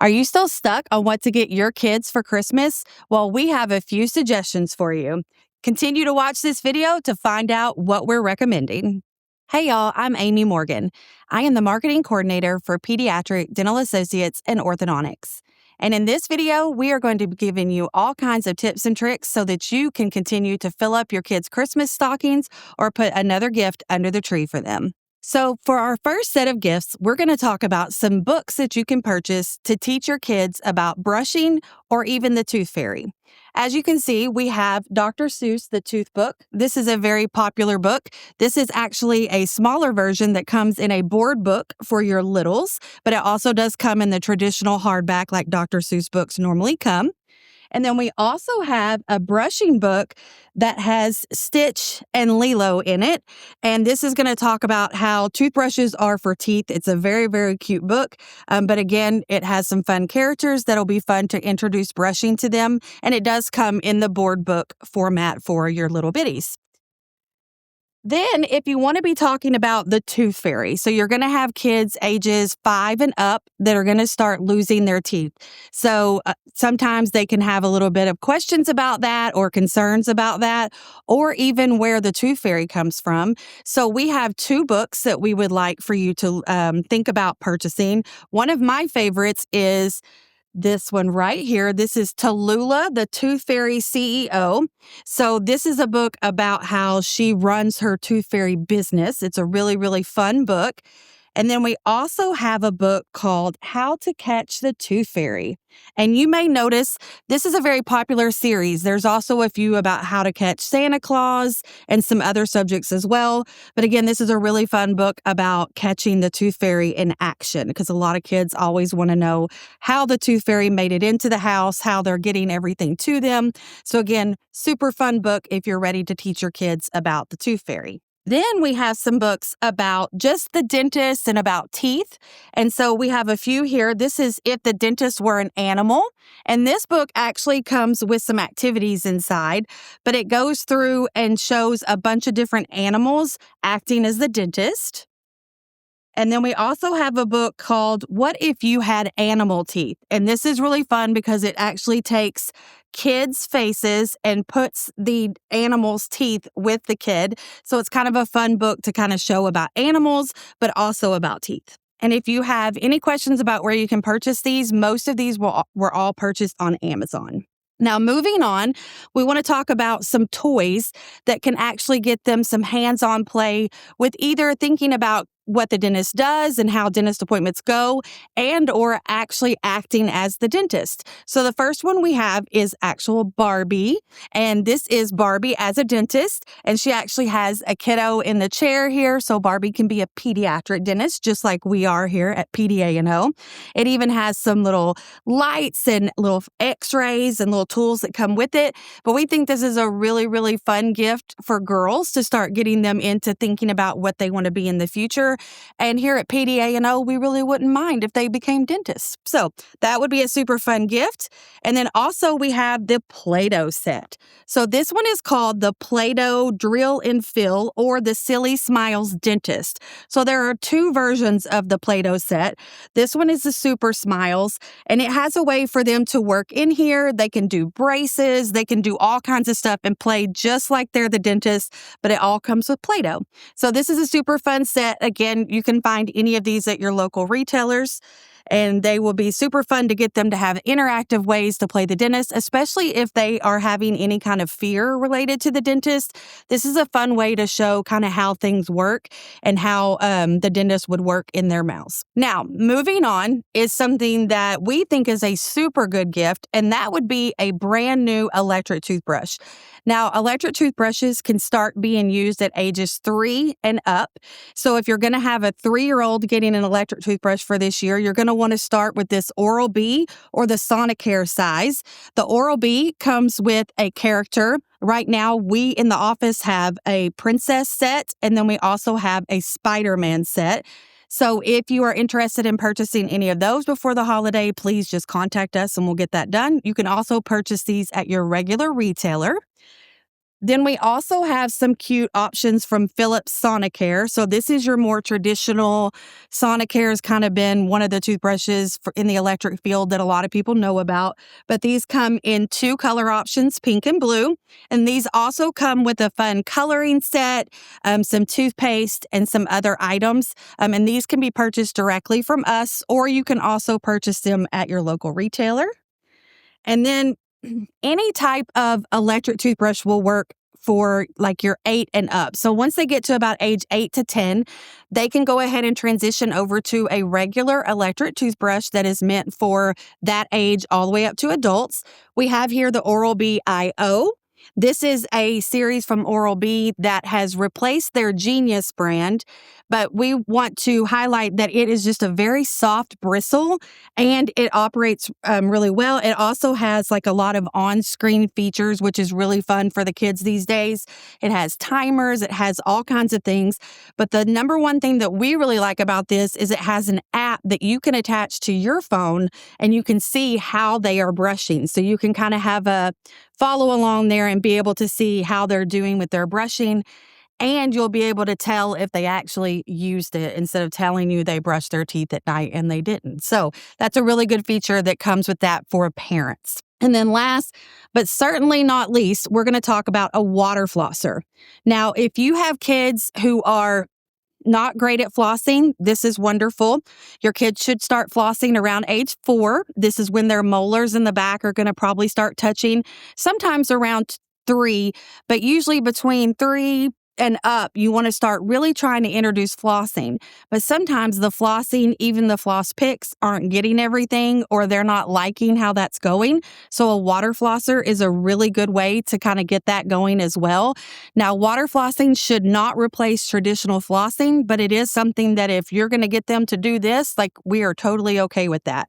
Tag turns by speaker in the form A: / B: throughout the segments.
A: Are you still stuck on what to get your kids for Christmas? Well, we have a few suggestions for you. Continue to watch this video to find out what we're recommending. Hey y'all, I'm Amy Morgan. I am the marketing coordinator for Pediatric Dental Associates and Orthodontics. And in this video, we are going to be giving you all kinds of tips and tricks so that you can continue to fill up your kids' Christmas stockings or put another gift under the tree for them. So, for our first set of gifts, we're going to talk about some books that you can purchase to teach your kids about brushing or even the tooth fairy. As you can see, we have Dr. Seuss, The Tooth Book. This is a very popular book. This is actually a smaller version that comes in a board book for your littles, but it also does come in the traditional hardback like Dr. Seuss books normally come. And then we also have a brushing book that has Stitch and Lilo in it. And this is going to talk about how toothbrushes are for teeth. It's a very, very cute book. But again, it has some fun characters that'll be fun to introduce brushing to them. And it does come in the board book format for your little bitties. Then, if you want to be talking about the tooth fairy, so you're going to have kids ages 5 and up that are going to start losing their teeth. So sometimes they can have a little bit of questions about that or concerns about that, or even where the tooth fairy comes from. So we have 2 books that we would like for you to think about purchasing. One of my favorites is this one right here. This is Tallulah, the Tooth Fairy CEO. So this is a book about how she runs her tooth fairy business. It's a really, really fun book. And then we also have a book called How to Catch the Tooth Fairy. And you may notice this is a very popular series. There's also a few about how to catch Santa Claus and some other subjects as well. But again, this is a really fun book about catching the tooth fairy in action because a lot of kids always want to know how the tooth fairy made it into the house, how they're getting everything to them. So again, super fun book if you're ready to teach your kids about the tooth fairy. Then we have some books about just the dentist and about teeth. And so we have a few here. This is If the Dentist Were an Animal. And this book actually comes with some activities inside, but it goes through and shows a bunch of different animals acting as the dentist. And then we also have a book called What If You Had Animal Teeth? And this is really fun because it actually takes kids' faces and puts the animal's teeth with the kid. So it's kind of a fun book to kind of show about animals, but also about teeth. And if you have any questions about where you can purchase these, most of these were all purchased on Amazon. Now, moving on, we want to talk about some toys that can actually get them some hands-on play with either thinking about what the dentist does and how dentist appointments go, and or actually acting as the dentist. So the first one we have is actual Barbie, and this is Barbie as a dentist, and she actually has a kiddo in the chair here, so Barbie can be a pediatric dentist, just like we are here at PDAO. It even has some little lights and little x-rays and little tools that come with it, but we think this is a really, really fun gift for girls to start getting them into thinking about what they want to be in the future. And here at PDAO, we really wouldn't mind if they became dentists. So that would be a super fun gift. And then also we have the Play-Doh set. So this one is called the Play-Doh Drill and Fill or the Silly Smiles Dentist. So there are 2 versions of the Play-Doh set. This one is the Super Smiles, and it has a way for them to work in here. They can do braces, they can do all kinds of stuff and play just like they're the dentist, but it all comes with Play-Doh. So this is a super fun set. Again, you can find any of these at your local retailers, and they will be super fun to get them to have interactive ways to play the dentist, especially if they are having any kind of fear related to the dentist. This is a fun way to show kind of how things work and how the dentist would work in their mouths. Now, moving on is something that we think is a super good gift, and that would be a brand new electric toothbrush. Now, electric toothbrushes can start being used at ages 3 and up. So if you're going to have a 3-year-old getting an electric toothbrush for this year, you're going to want to start with this Oral-B or the Sonicare size. The Oral-B comes with a character. Right now, we in the office have a princess set, and then we also have a Spider-Man set. So if you are interested in purchasing any of those before the holiday, please just contact us and we'll get that done. You can also purchase these at your regular retailer. Then we also have some cute options from Philips Sonicare. So this is your more traditional. Sonicare has kind of been one of the toothbrushes in the electric field that a lot of people know about. But these come in 2 color options, pink and blue. And these also come with a fun coloring set, some toothpaste, and some other items. And these can be purchased directly from us, or you can also purchase them at your local retailer. And then any type of electric toothbrush will work for like your 8 and up. So once they get to about age 8 to 10, they can go ahead and transition over to a regular electric toothbrush that is meant for that age all the way up to adults. We have here the Oral-B iO. This is a series from Oral-B that has replaced their Genius brand, but we want to highlight that it is just a very soft bristle and it operates really well. It also has like a lot of on-screen features, which is really fun for the kids these days. It has timers, it has all kinds of things. But the number one thing that we really like about this is it has an app that you can attach to your phone and you can see how they are brushing. So you can kind of have a follow along there and be able to see how they're doing with their brushing. And you'll be able to tell if they actually used it instead of telling you they brushed their teeth at night and they didn't. So that's a really good feature that comes with that for parents. And then last, but certainly not least, we're going to talk about a water flosser. Now, if you have kids who are not great at flossing, this is wonderful. Your kids should start flossing around age 4. This is when their molars in the back are going to probably start touching, sometimes around 3, but usually between 3 and up, you want to start really trying to introduce flossing. But sometimes the flossing, even the floss picks, aren't getting everything or they're not liking how that's going. So a water flosser is a really good way to kind of get that going as well. Now, water flossing should not replace traditional flossing, but it is something that if you're going to get them to do this, like we are totally okay with that.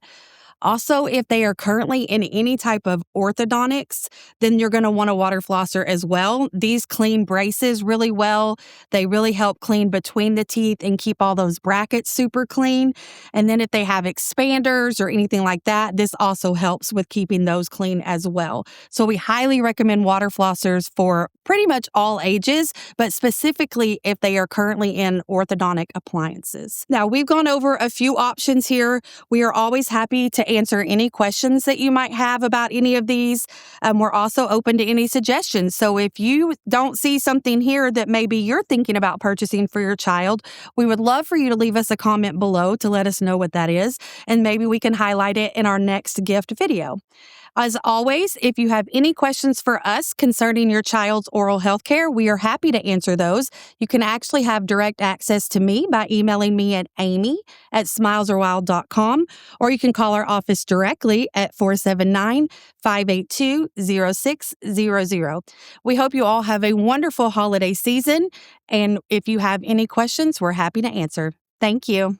A: Also, if they are currently in any type of orthodontics, then you're going to want a water flosser as well. These clean braces really well. They really help clean between the teeth and keep all those brackets super clean. And then if they have expanders or anything like that, this also helps with keeping those clean as well. So we highly recommend water flossers for pretty much all ages, but specifically if they are currently in orthodontic appliances. Now, we've gone over a few options here. We are always happy to answer any questions that you might have about any of these. We're also open to any suggestions. So if you don't see something here that maybe you're thinking about purchasing for your child, we would love for you to leave us a comment below to let us know what that is, and maybe we can highlight it in our next gift video. As always, if you have any questions for us concerning your child's oral health care, we are happy to answer those. You can actually have direct access to me by emailing me at amy@smilesarewild.com, or you can call our office directly at 479-582-0600. We hope you all have a wonderful holiday season, and if you have any questions, we're happy to answer. Thank you.